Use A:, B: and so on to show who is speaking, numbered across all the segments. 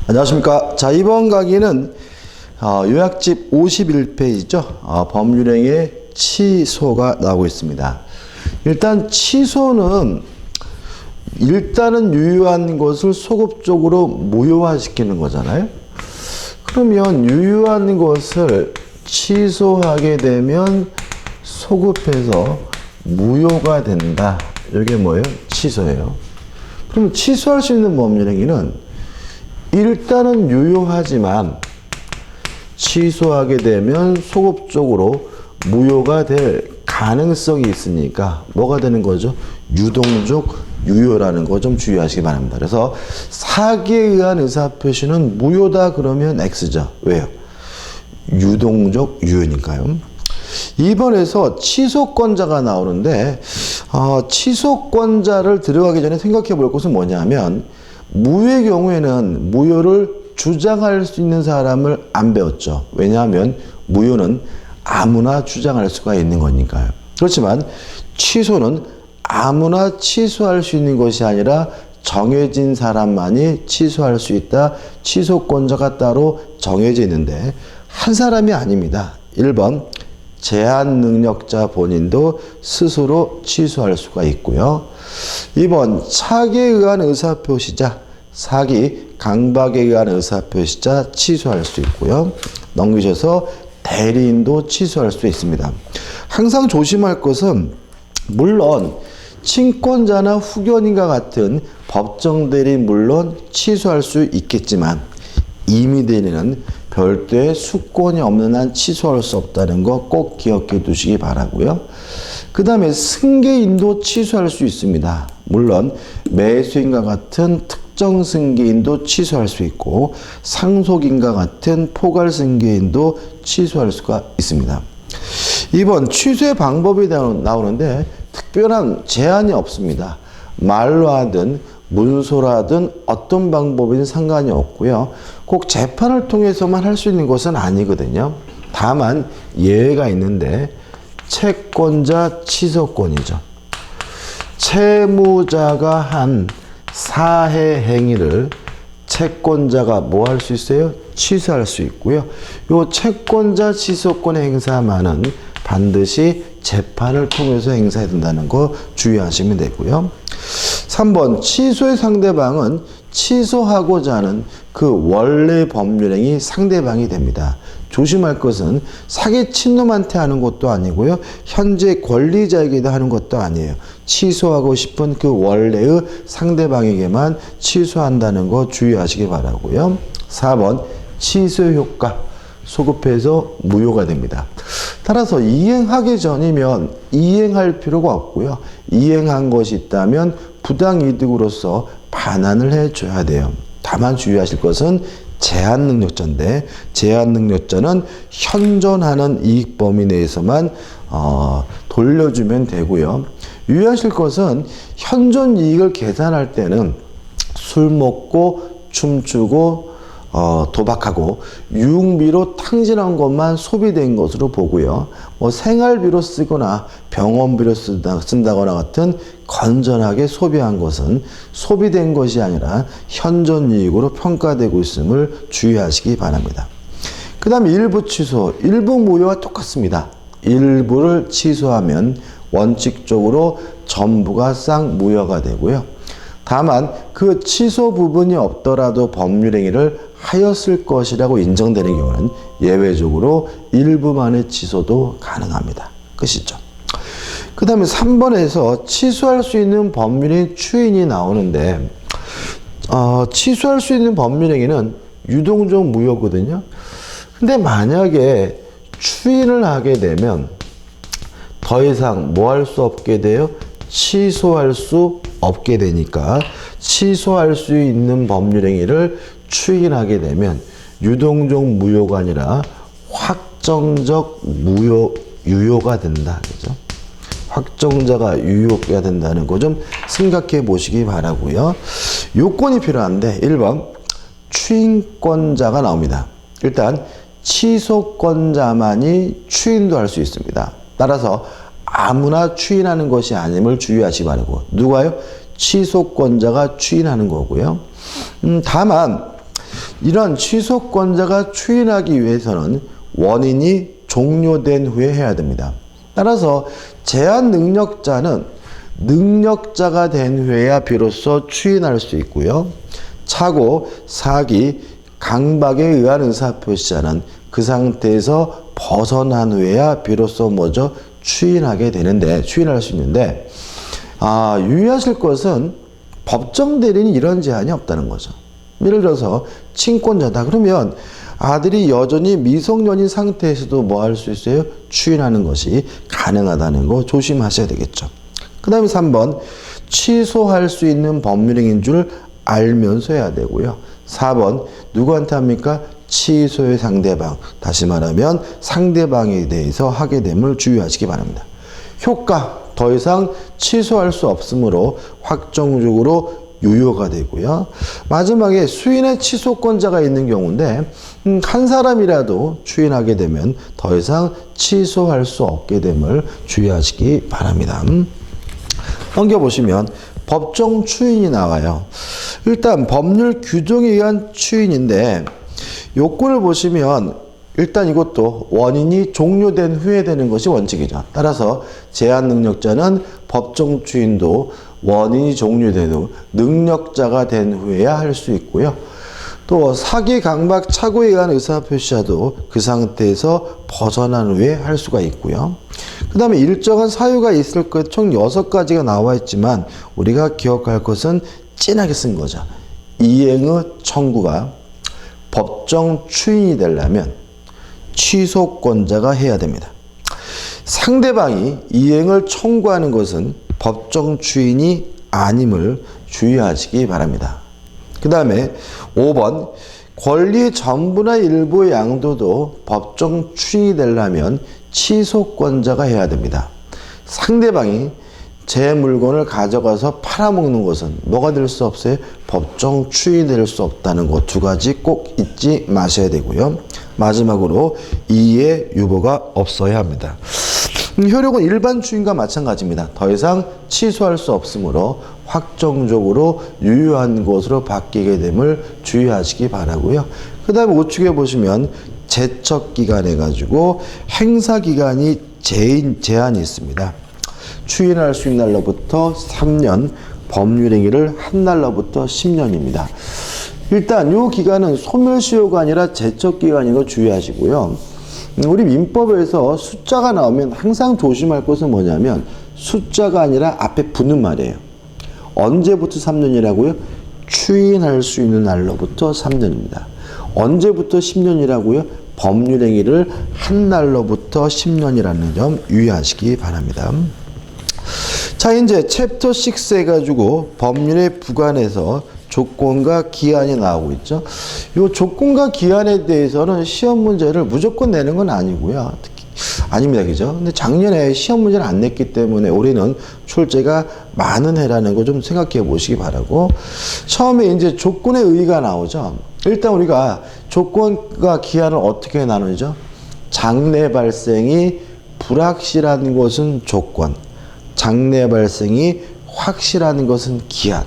A: 안녕하십니까. 자, 이번 강의는 요약집 51페이지죠. 법률행위의 취소가 나오고 있습니다. 일단 취소는 일단은 유효한 것을 소급적으로 무효화시키는 거잖아요. 그러면 유효한 것을 취소하게 되면 소급해서 무효가 된다. 이게 뭐예요? 취소예요. 그럼 취소할 수 있는 법률행위는 일단은 유효하지만 취소하게 되면 소급적으로 무효가 될 가능성이 있으니까 뭐가 되는 거죠? 유동적 유효라는 거 좀 주의하시기 바랍니다. 그래서 사기에 의한 의사표시는 무효다 그러면 X죠. 왜요? 유동적 유효니까요. 2번에서 취소권자가 나오는데 취소권자를 들어가기 전에 생각해 볼 것은 뭐냐면 무효의 경우에는 무효를 주장할 수 있는 사람을 안 배웠죠. 왜냐하면 무효는 아무나 주장할 수가 있는 거니까요. 그렇지만 취소는 아무나 취소할 수 있는 것이 아니라 정해진 사람만이 취소할 수 있다. 취소권자가 따로 정해져 있는데 한 사람이 아닙니다. 1번 제한 능력자 본인도 스스로 취소할 수가 있고요. 2번 사기에 의한 의사표시자, 사기, 강박에 의한 의사표시자 취소할 수 있고요. 넘기셔서 대리인도 취소할 수 있습니다. 항상 조심할 것은 물론 친권자나 후견인과 같은 법정 대리인 물론 취소할 수 있겠지만 임의 대리인은 별도의 수권이 없는 한 취소할 수 없다는 거 꼭 기억해 두시기 바라고요. 그 다음에 승계인도 취소할 수 있습니다. 물론 매수인과 같은 특정 승계인도 취소할 수 있고 상속인과 같은 포괄 승계인도 취소할 수가 있습니다. 2번 취소의 방법이 나오는데 특별한 제한이 없습니다. 말로 하든 문서로 하든 어떤 방법이든 상관이 없고요. 꼭 재판을 통해서만 할 수 있는 것은 아니거든요. 다만 예외가 있는데 채권자 취소권이죠. 채무자가 한 사해 행위를 채권자가 뭐 할 수 있어요? 취소할 수 있고요. 요 채권자 취소권 행사만은 반드시 재판을 통해서 행사해야 된다는 거 주의하시면 되고요. 3번 취소의 상대방은 취소하고자 하는 그 원래 법률행위 상대방이 됩니다. 조심할 것은 사기 친놈한테 하는 것도 아니고요. 현재 권리자에게도 하는 것도 아니에요. 취소하고 싶은 그 원래의 상대방에게만 취소한다는 거 주의하시기 바라고요. 4번 취소 효과 소급해서 무효가 됩니다. 따라서 이행하기 전이면 이행할 필요가 없고요. 이행한 것이 있다면 부당이득으로서 반환을 해줘야 돼요. 다만 주의하실 것은 제한능력자인데 제한능력자는 현존하는 이익 범위 내에서만 돌려주면 되고요. 유의하실 것은 현존 이익을 계산할 때는 술 먹고 춤추고 도박하고 유흥비로 탕진한 것만 소비된 것으로 보고요. 생활비로 쓰거나 병원비로 쓴다거나 같은 건전하게 소비한 것은 소비된 것이 아니라 현존이익으로 평가되고 있음을 주의하시기 바랍니다. 그 다음에 일부 취소, 일부 무효와 똑같습니다. 일부를 취소하면 원칙적으로 전부가 싹 무효가 되고요. 다만 그 취소 부분이 없더라도 법률행위를 하였을 것이라고 인정되는 경우는 예외적으로 일부만의 취소도 가능합니다. 끝이죠. 그 다음에 3번에서 취소할 수 있는 법률행위 추인이 나오는데 취소할 수 있는 법률행위는 유동적 무효거든요. 근데 만약에 추인을 하게 되면 더 이상 뭐 할 수 없게 돼요? 취소할 수 없게 되니까 취소할 수 있는 법률행위를 추인하게 되면 유동적 무효가 아니라 확정적 유효가 된다. 그죠? 확정자가 유효가 된다는 거 좀 생각해 보시기 바라고요. 요건이 필요한데 1번 추인권자가 나옵니다. 일단 취소권자만이 추인도 할 수 있습니다. 따라서 아무나 추인하는 것이 아님을 주의하시기 바라고. 누가요? 취소권자가 추인하는 거고요. 다만 이런 취소권자가 추인하기 위해서는 원인이 종료된 후에 해야 됩니다. 따라서 제한 능력자는 능력자가 된 후에야 비로소 추인할 수 있고요. 차고, 사기, 강박에 의한 의사표시자는 그 상태에서 벗어난 후에야 비로소 뭐죠? 추인할 수 있는데, 유의하실 것은 법정 대리인이 이런 제한이 없다는 거죠. 예를 들어서 친권자다 그러면 아들이 여전히 미성년인 상태에서도 뭐 할 수 있어요? 추인하는 것이 가능하다는 거 조심하셔야 되겠죠. 그 다음에 3번, 취소할 수 있는 법률행위인 줄 알면서 해야 되고요. 4번, 누구한테 합니까? 취소의 상대방, 다시 말하면 상대방에 대해서 하게 됨을 주의하시기 바랍니다. 효과, 더 이상 취소할 수 없으므로 확정적으로 유효가 되고요. 마지막에 수인의 취소권자가 있는 경우인데 한 사람이라도 추인하게 되면 더 이상 취소할 수 없게 됨을 주의하시기 바랍니다. 넘겨보시면 법정 추인이 나와요. 일단 법률 규정에 의한 추인인데 요건을 보시면 일단 이것도 원인이 종료된 후에 되는 것이 원칙이죠. 따라서 제한 능력자는 법정 추인도 원인이 종료된 후 능력자가 된 후에야 할 수 있고요. 또 사기, 강박, 착오에 의한 의사표시자도 그 상태에서 벗어난 후에 할 수가 있고요. 그 다음에 일정한 사유가 있을 것, 총 6가지가 나와 있지만 우리가 기억할 것은 진하게 쓴 거죠. 이행의 청구가 법정 추인이 되려면 취소권자가 해야 됩니다. 상대방이 이행을 청구하는 것은 법정 추인이 아님을 주의하시기 바랍니다. 그 다음에 5번, 권리의 전부나 일부의 양도도 법정 추인이 되려면 취소권자가 해야 됩니다. 상대방이 제 물건을 가져가서 팔아먹는 것은 뭐가 될 수 없어요? 법정 추인이 될 수 없다는 것 2가지 꼭 잊지 마셔야 되고요. 마지막으로 이의 유보가 없어야 합니다. 효력은 일반 추인과 마찬가지입니다. 더 이상 취소할 수 없으므로 확정적으로 유효한 것으로 바뀌게 됨을 주의하시기 바라고요. 그 다음에 우측에 보시면 제척기간 해가지고 행사기간이 제한이 있습니다. 추인할 수 있는 날로부터 3년, 법률행위를 한 날로부터 10년입니다. 일단 이 기간은 소멸시효가 아니라 제척기간인 거 주의하시고요. 우리 민법에서 숫자가 나오면 항상 조심할 것은 뭐냐면 숫자가 아니라 앞에 붙는 말이에요. 언제부터 3년이라고요? 추인할 수 있는 날로부터 3년입니다. 언제부터 10년이라고요? 법률행위를 한 날로부터 10년이라는 점 유의하시기 바랍니다. 자, 이제 챕터 6 해가지고 법률의 부관에서 조건과 기한이 나오고 있죠. 이 조건과 기한에 대해서는 시험 문제를 무조건 내는 건 아니고요. 아닙니다. 그죠? 근데 작년에 시험 문제를 안 냈기 때문에 올해는 출제가 많은 해라는 거 좀 생각해 보시기 바라고. 처음에 이제 조건의 의의가 나오죠. 일단 우리가 조건과 기한을 어떻게 나누죠? 장래 발생이 불확실한 것은 조건, 장래 발생이 확실한 것은 기한.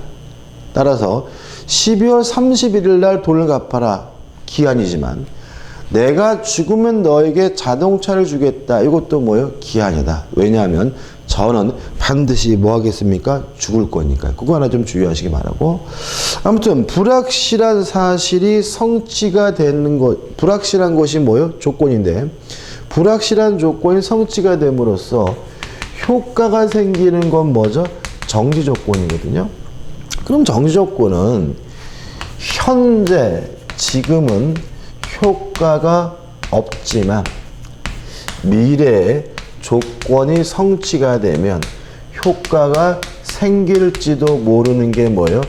A: 따라서 12월 31일 날 돈을 갚아라 기한이지만 내가 죽으면 너에게 자동차를 주겠다 이것도 뭐예요? 기한이다. 왜냐하면 저는 반드시 뭐 하겠습니까? 죽을 거니까. 그거 하나 좀 주의하시기 바라고. 아무튼 불확실한 사실이 성취가 되는 것, 불확실한 것이 뭐예요? 조건인데 불확실한 조건이 성취가 됨으로써 효과가 생기는 건 뭐죠? 정지 조건이거든요. 그럼 정지 조건은 현재, 지금은 효과가 없지만 미래에 조건이 성취가 되면 효과가 생길지도 모르는 게 뭐예요?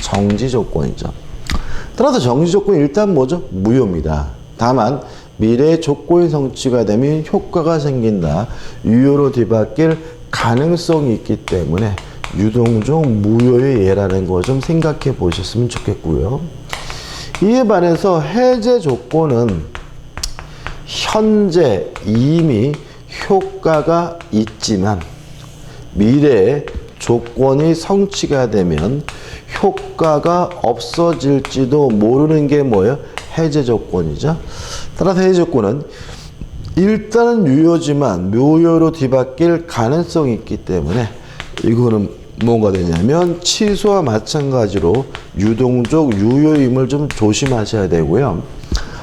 A: 정지 조건이죠. 따라서 정지 조건이 일단 뭐죠? 무효입니다. 다만 미래의 조건이 성취가 되면 효과가 생긴다. 유효로 뒤바뀔 가능성이 있기 때문에 유동종 무효의 예라는 거 좀 생각해 보셨으면 좋겠고요. 이에 반해서 해제 조건은 현재 이미 효과가 있지만 미래에 조건이 성취가 되면 효과가 없어질지도 모르는 게 뭐예요? 해제 조건이죠. 따라서 해제 조건은 일단은 유효지만 묘효로 뒤바뀔 가능성이 있기 때문에 이거는 뭐가 되냐면 취소와 마찬가지로 유동적 유효임을 좀 조심하셔야 되고요.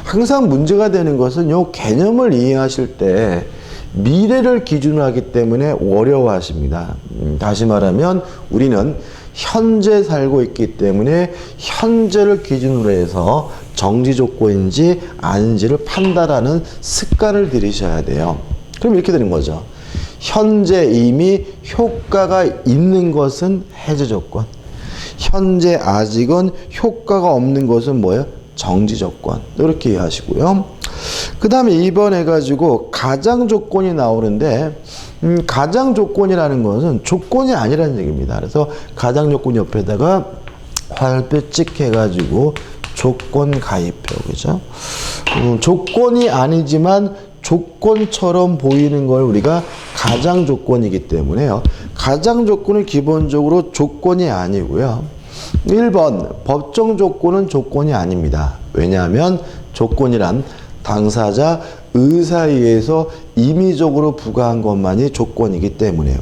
A: 항상 문제가 되는 것은 이 개념을 이해하실 때 미래를 기준으로 하기 때문에 어려워하십니다. 다시 말하면 우리는 현재 살고 있기 때문에 현재를 기준으로 해서 정지 조건인지 아닌지를 판단하는 습관을 들이셔야 돼요. 그럼 이렇게 되는 거죠. 현재 이미 효과가 있는 것은 해제 조건. 현재 아직은 효과가 없는 것은 뭐예요? 정지 조건. 이렇게 이해하시고요. 그 다음에 2번 해가지고 가장 조건이 나오는데 가장 조건이라는 것은 조건이 아니라는 얘기입니다. 그래서 가장 조건 옆에다가 화살표 찍 해가지고 조건 가입표. 그죠? 조건이 아니지만 조건처럼 보이는 걸 우리가 가장 조건이기 때문에요. 가장 조건은 기본적으로 조건이 아니고요. 1번 법정 조건은 조건이 아닙니다. 왜냐하면 조건이란 당사자 의사에 의해서 임의적으로 부과한 것만이 조건이기 때문에요.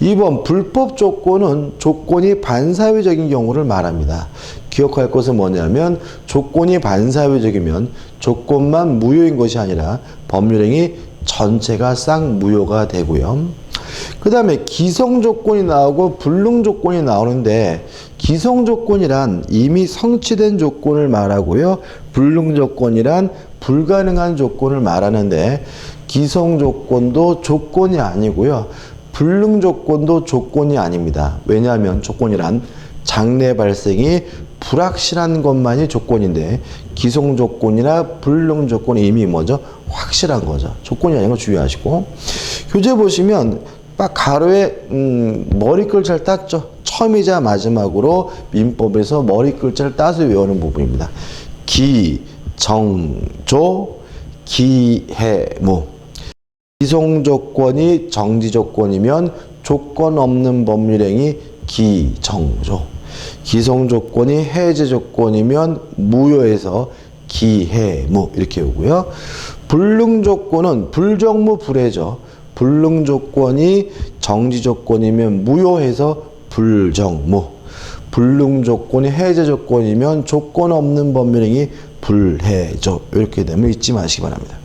A: 2번 불법 조건은 조건이 반사회적인 경우를 말합니다. 기억할 것은 뭐냐면 조건이 반사회적이면 조건만 무효인 것이 아니라 법률행위 전체가 싹 무효가 되고요. 그 다음에 기성 조건이 나오고 불능 조건이 나오는데 기성 조건이란 이미 성취된 조건을 말하고요. 불능 조건이란 불가능한 조건을 말하는데 기성 조건도 조건이 아니고요. 불능 조건도 조건이 아닙니다. 왜냐하면 조건이란 장래 발생이 불확실한 것만이 조건인데 기성 조건이나 불능 조건이 이미 뭐죠? 확실한 거죠. 조건이 아닌 거 주의하시고 교재 보시면 딱 가로에 머리 글자를 땄죠. 처음이자 마지막으로 민법에서 머리 글자를 따서 외우는 부분입니다. 기, 정, 조, 기, 해, 무. 기성 조건이 정지 조건이면 조건 없는 법률행위 기, 정, 조. 기성 조건이 해제 조건이면 무효해서 기, 해, 무 이렇게 오고요. 불능 조건은 불정무 불해죠. 불능 조건이 정지 조건이면 무효해서 불정무. 불능 조건이 해제 조건이면 조건 없는 법률행위 불해조. 이렇게 되면 잊지 마시기 바랍니다.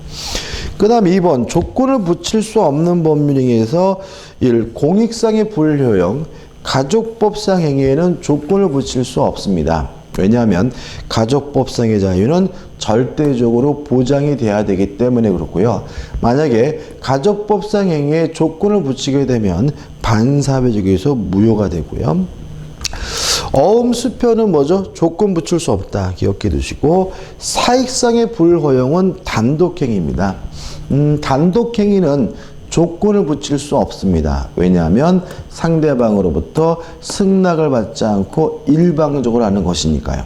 A: 그 다음 2번 조건을 붙일 수 없는 법률행위에서 1. 공익상의 불효용 가족법상 행위에는 조건을 붙일 수 없습니다. 왜냐하면 가족법상의 자유는 절대적으로 보장이 돼야 되기 때문에 그렇고요. 만약에 가족법상 행위에 조건을 붙이게 되면 반사회적에서 무효가 되고요. 어음수표는 뭐죠? 조건 붙일 수 없다. 기억해 두시고 사익상의 불허용은 단독행위입니다. 단독행위는 조건을 붙일 수 없습니다. 왜냐하면 상대방으로부터 승낙을 받지 않고 일방적으로 하는 것이니까요.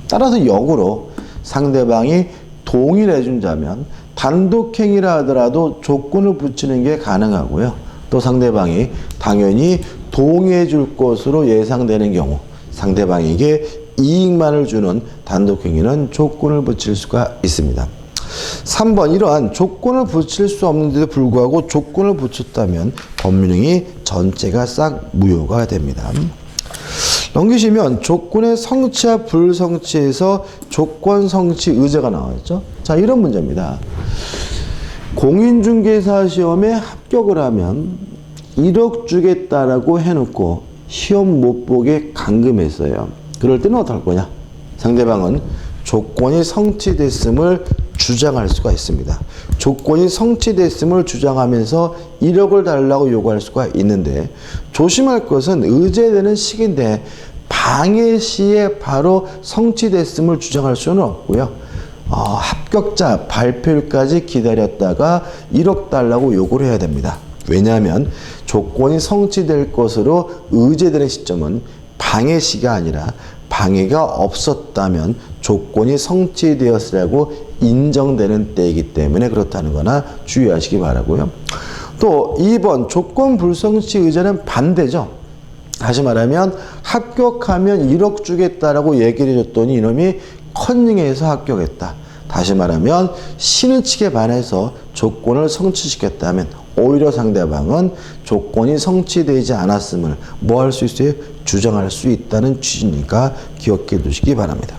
A: 따라서 역으로 상대방이 동의를 해준다면 단독행위라 하더라도 조건을 붙이는 게 가능하고요. 또 상대방이 당연히 동의해 줄 것으로 예상되는 경우 상대방에게 이익만을 주는 단독행위는 조건을 붙일 수가 있습니다. 3번 이러한 조건을 붙일 수 없는데도 불구하고 조건을 붙였다면 법률행위 전체가 싹 무효가 됩니다. 넘기시면 조건의 성취와 불성취에서 조건 성취 의제가 나와있죠. 자, 이런 문제입니다. 공인중개사 시험에 합격을 하면 1억 주겠다라고 해놓고 시험 못 보게 감금했어요. 그럴 때는 어떨 거냐? 상대방은 조건이 성취됐음을 주장할 수가 있습니다. 조건이 성취됐음을 주장하면서 1억을 달라고 요구할 수가 있는데 조심할 것은 의제되는 시기인데 방해 시에 바로 성취됐음을 주장할 수는 없고요. 합격자 발표일까지 기다렸다가 1억 달라고 요구를 해야 됩니다. 왜냐하면 조건이 성취될 것으로 의제되는 시점은 방해 시가 아니라 방해가 없었다면 조건이 성취되었으라고 인정되는 때이기 때문에 그렇다는 거나 주의하시기 바라고요. 또 2번 조건 불성취 의제는 반대죠. 다시 말하면 합격하면 1억 주겠다라고 얘기를 해줬더니 이놈이 컨닝해서 합격했다. 다시 말하면 신의 측에 반해서 조건을 성취시켰다면 오히려 상대방은 조건이 성취되지 않았음을 뭐 할 수 있어요? 주장할 수 있다는 취지니까 기억해 두시기 바랍니다.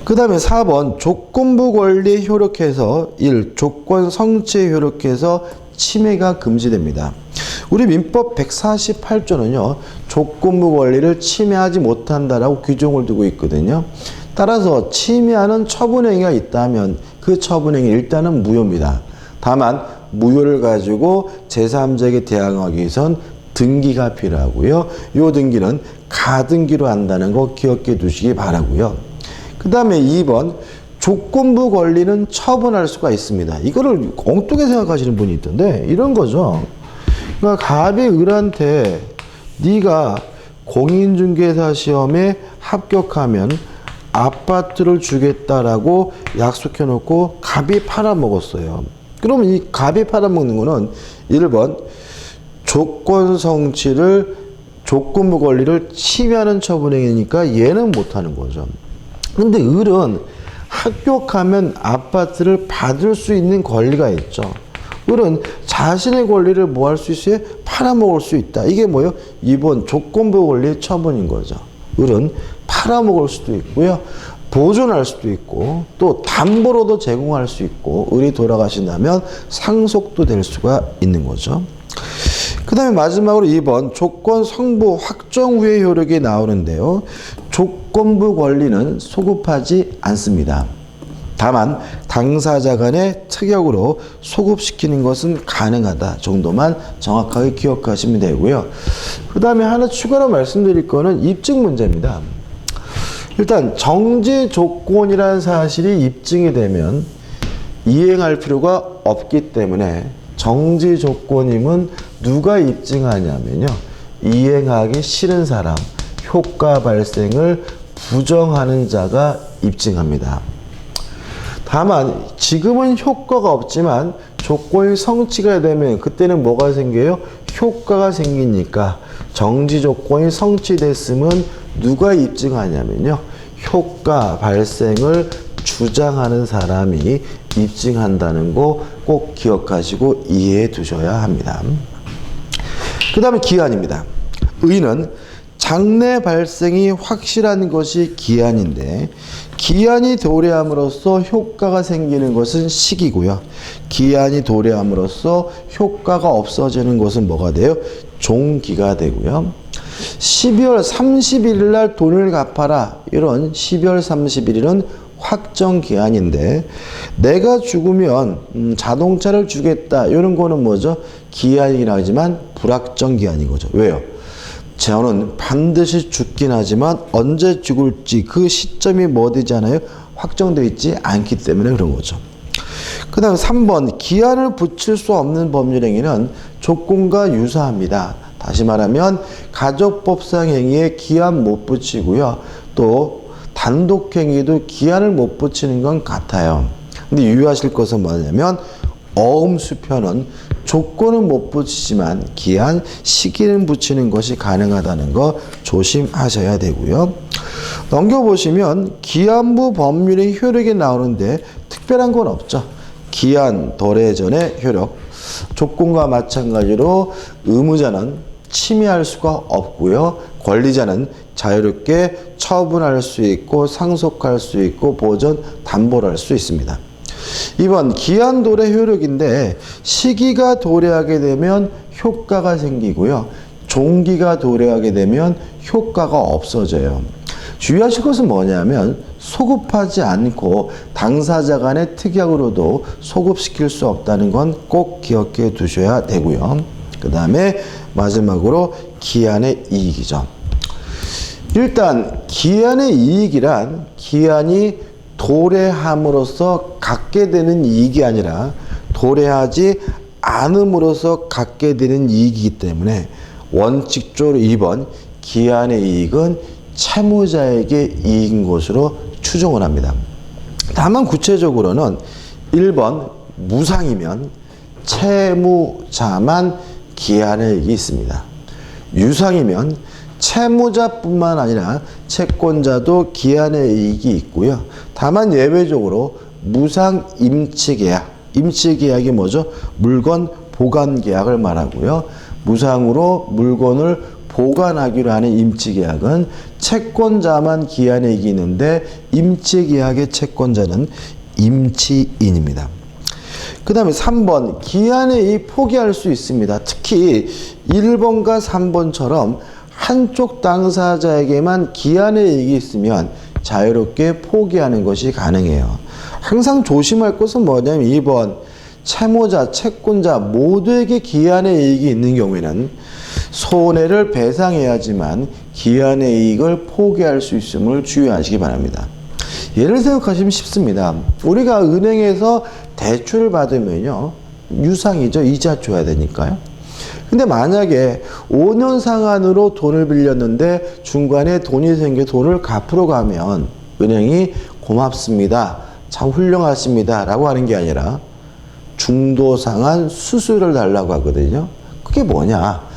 A: 그 다음에 4번 조건부 권리에 효력해서 1. 조건 성취에 효력해서 침해가 금지됩니다. 우리 민법 148조는요. 조건부 권리를 침해하지 못한다라고 규정을 두고 있거든요. 따라서 침해하는 처분행위가 있다면 그 처분행위 일단은 무효입니다. 다만 무효를 가지고 제3자에게 대항하기 위해선 등기가 필요하고요. 이 등기는 가등기로 한다는 거 기억해 두시기 바라고요. 그 다음에 2번 조건부 권리는 처분할 수가 있습니다. 이거를 엉뚱하게 생각하시는 분이 있던데 이런 거죠. 그러니까 갑이 을한테 네가 공인중개사 시험에 합격하면 아파트를 주겠다라고 약속해 놓고 갑이 팔아먹었어요. 그럼 이 갑이 팔아먹는 거는 1번 조건 성취를 조건부 권리를 침해하는 처분행위니까 얘는 못하는 거죠. 근데 을은 합격하면 아파트를 받을 수 있는 권리가 있죠. 을은 자신의 권리를 뭐 할 수 있어요? 팔아먹을 수 있다. 이게 뭐예요? 2번 조건부 권리의 처분인 거죠. 을은 팔아먹을 수도 있고요. 보존할 수도 있고 또 담보로도 제공할 수 있고 을이 돌아가신다면 상속도 될 수가 있는 거죠. 그 다음에 마지막으로 2번 조건 성부 확정 후의 효력이 나오는데요. 조건부 권리는 소급하지 않습니다. 다만 당사자 간의 특약으로 소급시키는 것은 가능하다 정도만 정확하게 기억하시면 되고요. 그 다음에 하나 추가로 말씀드릴 거는 입증 문제입니다. 일단 정지 조건이라는 사실이 입증이 되면 이행할 필요가 없기 때문에 정지 조건임은 누가 입증하냐면요. 이행하기 싫은 사람, 효과 발생을 부정하는 자가 입증합니다. 다만 지금은 효과가 없지만 조건이 성취가 되면 그때는 뭐가 생겨요? 효과가 생기니까 정지 조건이 성취됐으면 누가 입증하냐면요. 효과 발생을 주장하는 사람이 입증한다는 거 꼭 기억하시고 이해해 두셔야 합니다. 그 다음에 기한입니다. 의는 장래 발생이 확실한 것이 기한인데 기한이 도래함으로써 효과가 생기는 것은 시기고요. 기한이 도래함으로써 효과가 없어지는 것은 뭐가 돼요? 종기가 되고요. 12월 31일 날 돈을 갚아라. 이런 12월 31일은 확정 기한인데 내가 죽으면 자동차를 주겠다. 이런 거는 뭐죠? 기한이긴 하지만 불확정 기한인 거죠. 왜요? 저는 반드시 죽긴 하지만 언제 죽을지 그 시점이 뭐 되지 않아요? 확정되어 있지 않기 때문에 그런 거죠. 그 다음 3번 기한을 붙일 수 없는 법률행위는 조건과 유사합니다. 다시 말하면 가족법상 행위에 기한 못 붙이고요. 또 단독행위도 기한을 못 붙이는 건 같아요. 근데 유의하실 것은 뭐냐면 어음수표는 조건은 못 붙이지만 기한, 시기는 붙이는 것이 가능하다는 거 조심하셔야 되고요. 넘겨보시면 기한부 법률의 효력이 나오는데 특별한 건 없죠. 기한 도래 전의 효력. 조건과 마찬가지로 의무자는 침해할 수가 없고요. 권리자는 자유롭게 처분할 수 있고 상속할 수 있고 보전, 담보를 할 수 있습니다. 2번 기한 도래 효력인데 시기가 도래하게 되면 효과가 생기고요. 종기가 도래하게 되면 효과가 없어져요. 주의하실 것은 뭐냐면 소급하지 않고 당사자 간의 특약으로도 소급시킬 수 없다는 건 꼭 기억해 두셔야 되고요. 그 다음에 마지막으로 기한의 이익이죠. 일단 기한의 이익이란 기한이 도래함으로써 갖게 되는 이익이 아니라 도래하지 않음으로써 갖게 되는 이익이기 때문에 원칙적으로 2번 기한의 이익은 채무자에게 이익인 것으로 추정을 합니다. 다만 구체적으로는 1번 무상이면 채무자만 기한의 이익이 있습니다. 유상이면 채무자뿐만 아니라 채권자도 기한의 이익이 있고요. 다만 예외적으로 무상 임치계약, 임치계약이 뭐죠? 물건 보관계약을 말하고요. 무상으로 물건을 보관하기로 하는 임치계약은 채권자만 기한의 이익이 있는데 임치계약의 채권자는 임치인입니다. 그 다음에 3번, 기한의 이익 포기할 수 있습니다. 특히 1번과 3번처럼 한쪽 당사자에게만 기한의 이익이 있으면 자유롭게 포기하는 것이 가능해요. 항상 조심할 것은 뭐냐면 2번, 채무자, 채권자 모두에게 기한의 이익이 있는 경우에는 손해를 배상해야지만 기한의 이익을 포기할 수 있음을 주의하시기 바랍니다. 예를 생각하시면 쉽습니다. 우리가 은행에서 대출을 받으면요, 유상이죠. 이자 줘야 되니까요. 근데 만약에 5년 상한으로 돈을 빌렸는데 중간에 돈이 생겨 돈을 갚으러 가면 은행이 고맙습니다, 참 훌륭하십니다 라고 하는 게 아니라 중도상한 수수료를 달라고 하거든요. 그게 뭐냐?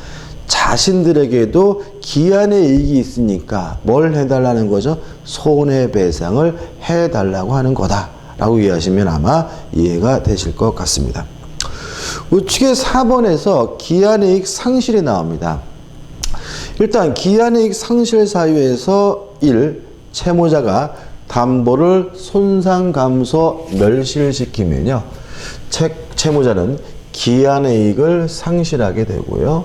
A: 자신들에게도 기한의 이익이 있으니까 뭘 해달라는 거죠? 손해배상을 해달라고 하는 거다 라고 이해하시면 아마 이해가 되실 것 같습니다. 우측의 4번에서 기한의 이익 상실이 나옵니다. 일단 기한의 이익 상실 사유에서 1. 채무자가 담보를 손상 감소 멸실시키면요, 채무자는 기한의 이익을 상실하게 되고요.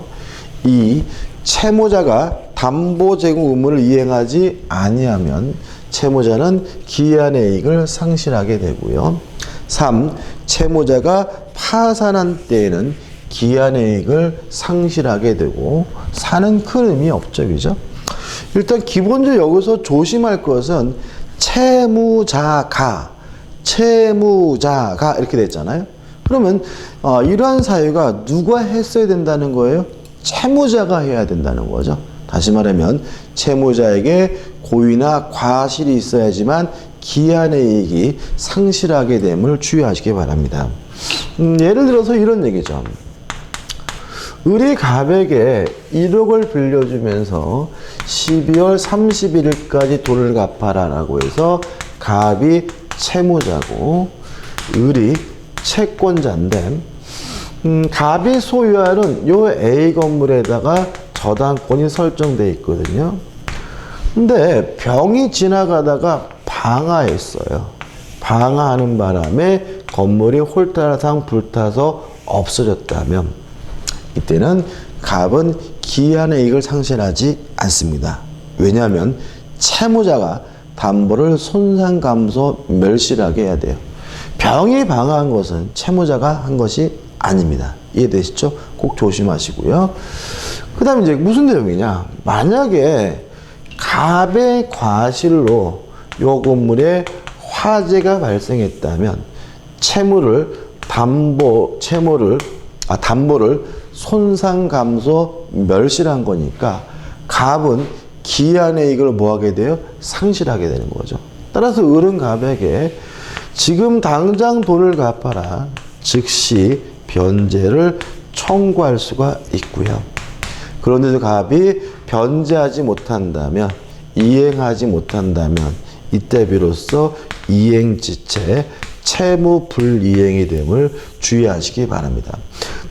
A: 2. 채무자가 담보 제공 의무를 이행하지 아니하면 채무자는 기한의 이익을 상실하게 되고요. 3. 채무자가 파산한 때에는 기한의 이익을 상실하게 되고 4는 큰 의미 없죠, 그죠? 일단 기본적으로 여기서 조심할 것은 채무자가 이렇게 됐잖아요. 그러면 이러한 사유가 누가 했어야 된다는 거예요? 채무자가 해야 된다는 거죠. 다시 말하면 채무자에게 고의나 과실이 있어야지만 기한의 이익이 상실하게 됨을 주의하시기 바랍니다. 예를 들어서 이런 얘기죠. 을이 갑에게 1억을 빌려주면서 12월 31일까지 돈을 갚아라 라고 해서 갑이 채무자고 을이 채권자인데, 갑이 소유하는 요 A 건물에다가 저당권이 설정되어 있거든요. 근데 병이 지나가다가 방화했어요. 방화하는 바람에 건물이 홀타상 불타서 없어졌다면 이때는 갑은 기한의 이익을 상실하지 않습니다. 왜냐하면 채무자가 담보를 손상 감소 멸실하게 해야 돼요. 병이 방화한 것은 채무자가 한 것이 아닙니다. 이해되시죠? 꼭 조심하시고요. 그 다음에 이제 무슨 내용이냐? 만약에 갑의 과실로 요 건물에 화재가 발생했다면 담보를 손상 감소 멸실한 거니까 갑은 기한의 이익을 뭐하게 돼요? 상실하게 되는 거죠. 따라서 을은 갑에게 지금 당장 돈을 갚아라, 즉시 변제를 청구할 수가 있고요. 그런데도 갑이 변제하지 못한다면, 이행하지 못한다면 이때 비로소 이행지체 채무 불이행이 됨을 주의하시기 바랍니다.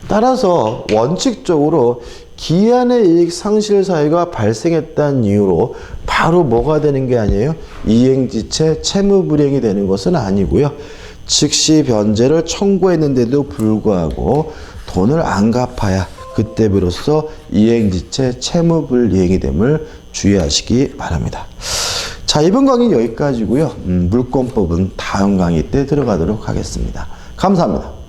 A: 따라서 원칙적으로 기한의 이익 상실 사유가 발생했다는 이유로 바로 뭐가 되는 게 아니에요? 이행지체 채무 불이행이 되는 것은 아니고요. 즉시 변제를 청구했는데도 불구하고 돈을 안 갚아야 그때 비로소 이행지체 채무 불이행이 됨을 주의하시기 바랍니다. 자, 이번 강의는 여기까지고요. 물권법은 다음 강의 때 들어가도록 하겠습니다. 감사합니다.